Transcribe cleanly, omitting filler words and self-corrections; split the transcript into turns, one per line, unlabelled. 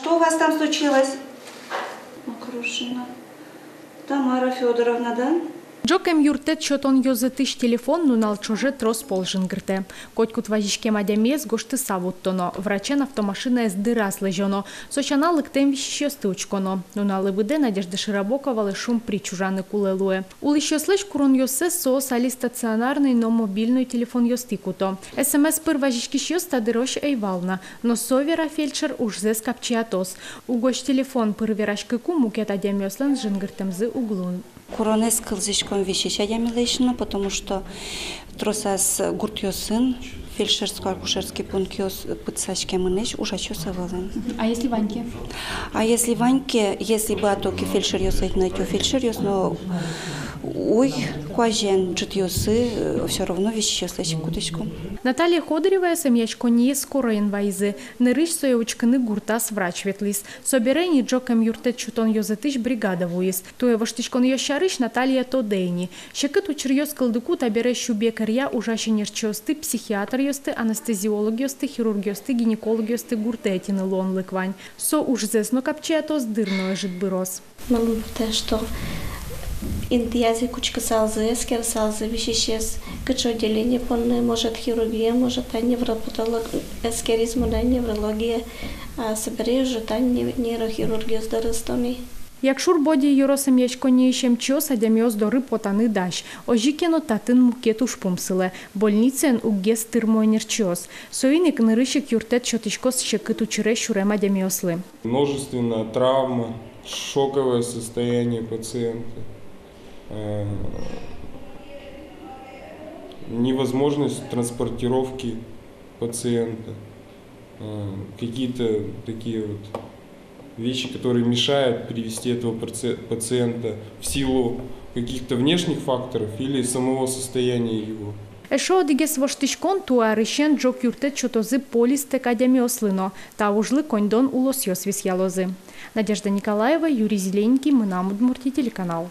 Что у вас там случилось? Макрушина. Тамара Федоровна, да?
Джокем юртет чотон йозетиш телефон нунал чоже трос полжингрте. Котькут важишке мадямес гошты савуттоно. Врачен автомашина дырас лежоно. Сочана лыктем вещесты учконо. Нуналы выде Надежда Широбокова лышум причужаны кулелуе. Улыщеслыш курон йосе соос али стационарный, но мобильный телефон йостикуто. СМС пыр важишки шьёста дырош эйвална. Но совера фельдшер уж зе скапчиатос. Угош телефон пыр верашкыку мукет адямёслен жингртем зе углун.
Коронес кылзичком вещища ямилейшина, потому что тросас гуртьосын, фельдшерско-акушерский пункт пыцачке мынеш ужачоса вален.
А если Ваньке?
А если Ваньке, если бы атоки фельдшер йосает на фельдшер йос, но ой, куажен джитьосы, все равно вещища слышим куточку.
Наталья Ходырева семьячко не скоро инвайзы. Нырыш соевочканы гуртас врач ветлис. Соберени джокам юртет чутон йозетыш бригада вуис. Туе воштичкон йощарыш Наталья Тодейни. Щекыт учерьёс кылдыку табере щубекарья ужашенерчёсты, психиатр йосты, анестезиолог йосты, хирург йосты, гинеколог йосты гуртетины лон лыквань. Со уж зесно капчиатос дырное житбырос.
Малым что интиази кучка салзы, эскер салзы, вещещес, куча отделение полное, может хирургия, может невропатология, эскеризм, неврология, а собери уже нейрохирургия с доростоми.
Якшур боді юросем ячконієшем чос адяміос дори потани даш. Ожікено татын мукету шпумсиле. Больницен угес тирмойнерчос. Соїник ниришик юртет чотичкос щекиту чире шурем адяміосли.
Множественная травма, шоковое состояние пациента, невозможность транспортировки пациента, какие-то такие вот вещи, которые мешают привести этого пациента в силу каких-то внешних факторов или самого состояния его.
Ешо одигес воштишкон туаришен джок юртет чотозы полистек адямиослино, та ужлы кондон улосьос висьялозы. Надежда Николаева, Юрий Зеленький, Мынам Удмуртий, телеканал.